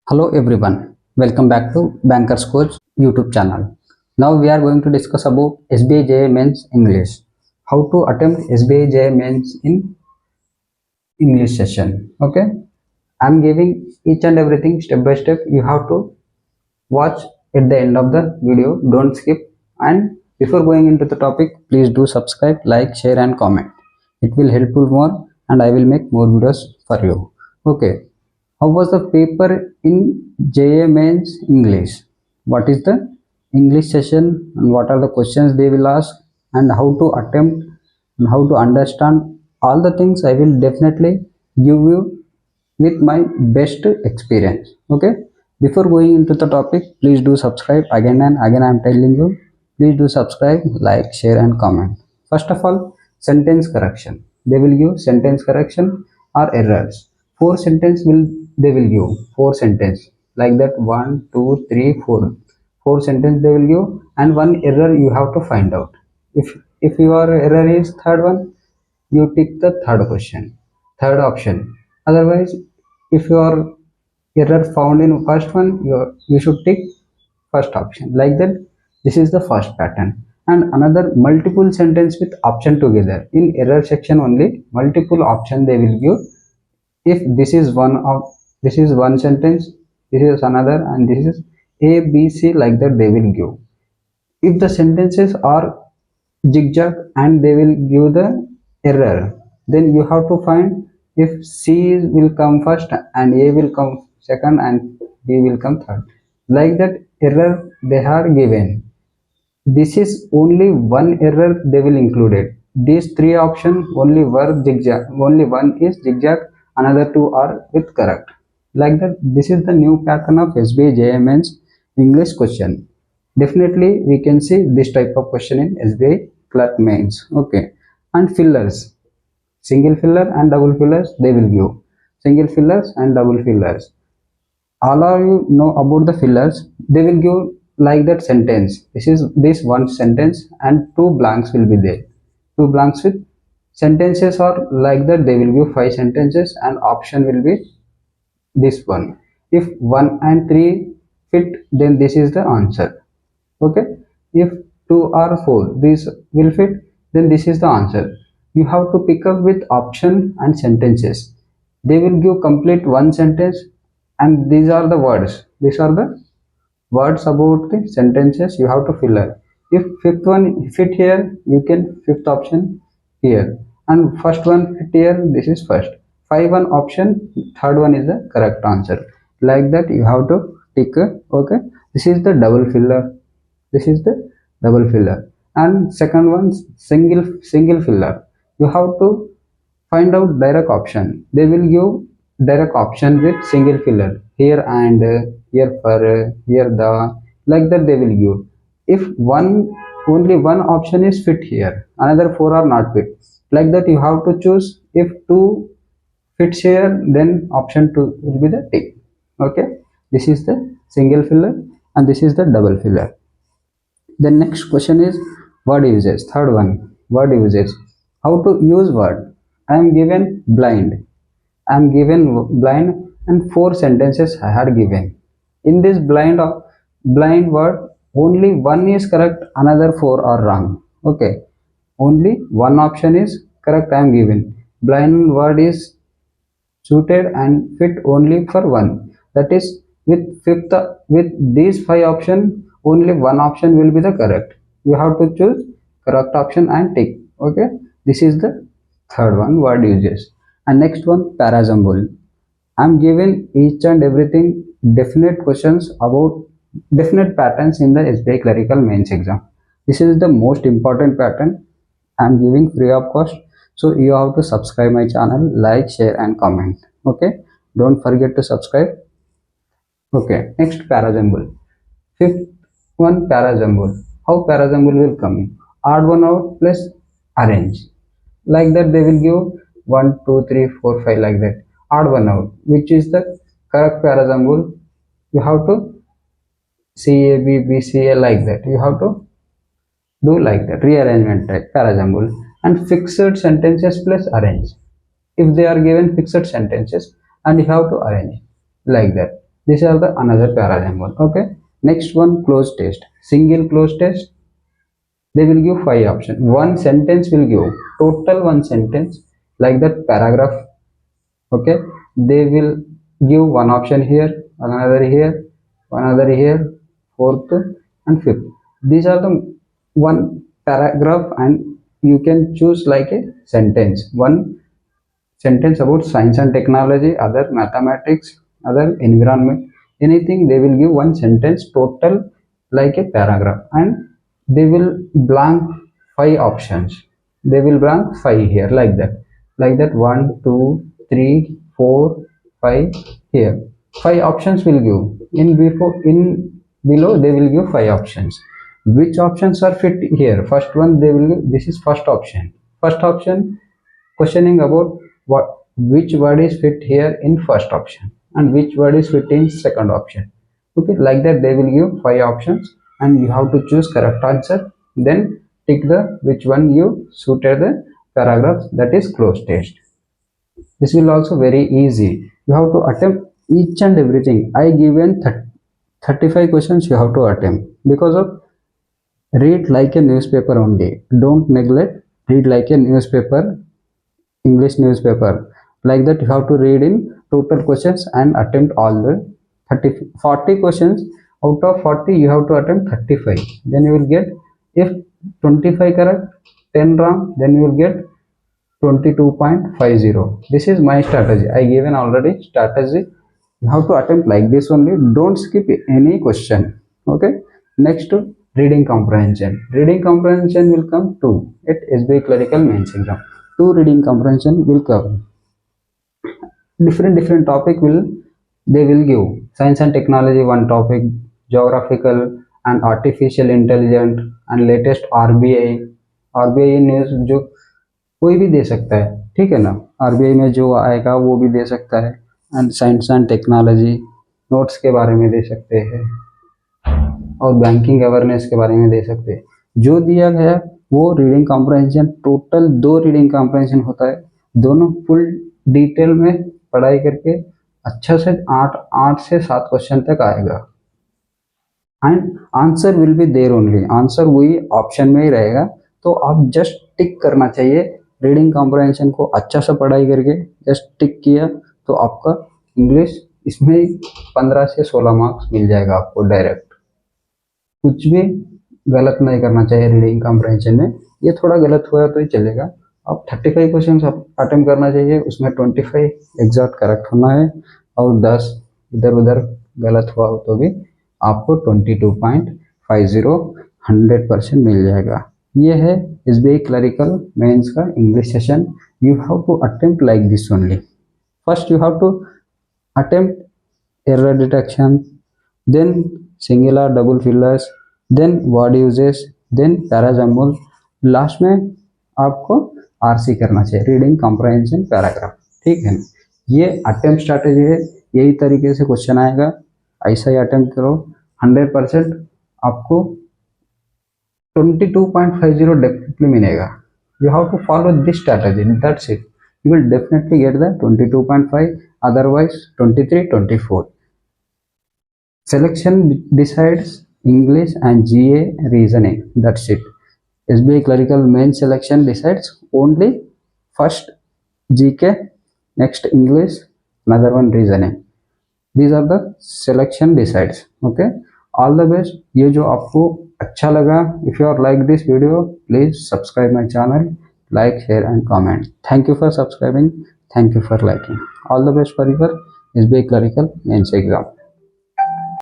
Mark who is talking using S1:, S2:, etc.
S1: Hello everyone, welcome back to Bankers Coach YouTube channel. Now we are going to discuss about SBI JA Mains English. How to attempt SBI JA Mains in English session. Okay, I'm giving each and everything step by step. You have to watch at the end of the video. Don't skip. And before going into the topic, please do subscribe, like, share, and comment. It will help you more, and I will make more videos for you. Okay. How was the paper in JA Mains English? What is the English session and what are the questions they will ask and how to attempt and how to understand all the things I will definitely give you with my best experience. Okay. Before going into the topic, please do subscribe again and again. I am telling you, please do subscribe, like, share, and comment. First of all, sentence correction. They will give sentence correction or errors. They will give four sentence like that. One, two, three, four. Four sentence they will give, and one error you have to find out. If your error is third one, you tick the third option. Otherwise, if your error found in first one, you should tick first option. Like that, this is the first pattern. And another, multiple sentence with option together. In error section only, multiple option they will give. If this is one sentence, this is another, and this is A, B, C, like that they will give. If the sentences are zigzag and they will give the error, then you have to find if C will come first and A will come second and B will come third. Like that error they are given. This is only one error they will include it. These three options only were zigzag. Only one is zigzag, another two are with correct. Like that, this is the new pattern of SBI JA Mains English question. Definitely, we can see this type of question in SBI Clerk Mains. Okay, and fillers, single filler and double fillers they will give. Single fillers and double fillers. All of you know about the fillers. They will give like that sentence. This one sentence and two blanks will be there. Two blanks with sentences are like that. They will give five sentences and option will be this one. If 1 and 3 fit, then this is the answer. Okay. If 2 or 4 these will fit, then this is the answer. You have to pick up with option and sentences. They will give complete one sentence and these are the words. These are the words about the sentences you have to fill up. If fifth one fit here, you can fifth option here, and first one fit here, this is first. Five one option, third one is the correct answer. Like that you have to tick. Okay, this is the double filler. This is the double filler, and second one single filler. You have to find out direct option. They will give direct option with single filler here and here for here the, like that they will give. If only one option is fit here, another four are not fit. Like that you have to choose. If two fits here, then option two will be the tick. Okay, this is the single filler and this is the double filler. The next question is word uses. Third one, word uses. How to use word. I am given blind. I am given blind and four sentences I had given. In this blind word, only one is correct, another four are wrong. Okay. Only one option is correct I am given. Blind word is suited and fit only for one. That is, with these five options, only one option will be the correct. You have to choose correct option and tick. Okay, this is the third one, word uses. And next one, parasembol. I'm given each and everything definite questions about definite patterns in the SBI clerical mains exam. This is the most important pattern I'm giving free of cost. So you have to subscribe my channel, like, share, and comment. Okay, don't forget to subscribe. Okay, next parasembol. Fifth one, parasembol. How parasembol will come in? Odd one out plus arrange. Like that they will give 1, 2, 3, 4, 5 like that. Odd one out, which is the correct parasembol. You have to C A B B C A like that. You have to do like that. Rearrangement type parasembol. And fixed sentences plus arrange. If they are given fixed sentences and you have to arrange like that. These are the another parasymbol. Okay. Next one, close test. Single close test. They will give five options. One sentence will give total one sentence like that paragraph. Okay. They will give one option here, another here, fourth and fifth. These are the one paragraph and you can choose like a sentence. One sentence about science and technology, other mathematics, other environment, anything they will give one sentence total like a paragraph and they will blank five options. They will blank five here like that one, two, three, four, five here. Five options will give in below they will give five options. Which options are fit here? First one they will give, this is first option. First option questioning about what which word is fit here in first option and which word is fit in second option. Okay, like that they will give five options and you have to choose correct answer, then tick the which one you suited the paragraph, that is close test. This will also very easy. You have to attempt each and everything. I given 35 questions you have to attempt because of read like a newspaper only. Don't neglect, read like a newspaper, English newspaper. Like that you have to read in total questions and attempt all the 40 questions. Out of 40 you have to attempt 35. Then you will get, if 25 correct, 10 wrong, then you will get 22.50. This is my strategy. I given already strategy. You have to attempt like this only. Don't skip any question. Okay. Next to reading comprehension. Reading comprehension will come 2 at SBI clerical mains exam. 2 reading comprehension will come. Different topic will they will give. Science and technology one topic, geographical and artificial intelligence and latest RBI news जो कोई भी दे सकता है, ठीक है ना। RBI में जो आएगा वो भी दे सकता है and science and technology notes के बारे में दे सकते हैं और बैंकिंग अवेयरनेस के बारे में दे सकते हैं। जो दिया गया वो reading comprehension, total 2 reading comprehension होता है। दोनों फुल डिटेल में पढ़ाई करके अच्छा से 8 से 7 क्वेश्चन तक आएगा and answer will be there only. Answer वही ऑप्शन में ही रहेगा, तो आप जस्ट टिक करना चाहिए। रीडिंग कॉम्प्रहेंशन को अच्छा से पढ़ाई करके जस्ट टिक किया तो आपका इंग्लिश इसमें 15 से 16 मार्क्स मिल जाएगा आपको डायरेक्ट। कुछ भी गलत नहीं करना चाहिए रीडिंग कॉम्प्रहेंशन में। ये थोड़ा गलत हुआ तो ही चलेगा। आप 35 क्वेश्चन अटेम्प्ट करना चाहिए, उसमें 25 एग्जैक्ट करेक्ट होना है और 10 इधर उधर गलत हुआ तो भी आपको 22.50 100% मिल जाएगा। ये है एसबीआई क्लरिकल मेंस का English session. You have to attempt like this only. First you have to attempt error detection, then singular double fillers, then word uses, then parajumble, last में आपको आरसी करना चाहिए, रीडिंग कॉम्प्रहेंशन पैराग्राफ, ठीक है ना। ये attempt strategy है, यही तरीके से क्वेश्चन आएगा, ऐसा ही अटेम्प्ट करो। 100% आपको 22.50 डेफिनेटली मिलेगा। You have to follow this strategy, that's it. You will definitely get the 22.5, otherwise 23, 24. Selection decides English and GA reasoning, that's it. SBI clerical main selection decides only first GK, next English, another one reasoning. These are the selection decides. Okay, all the best. ये जो आपको अच्छा लगा, if you are like this video, please subscribe my channel, like, share and comment. Thank you for subscribing, thank you for liking. All the best for your SBI clerical mains exam.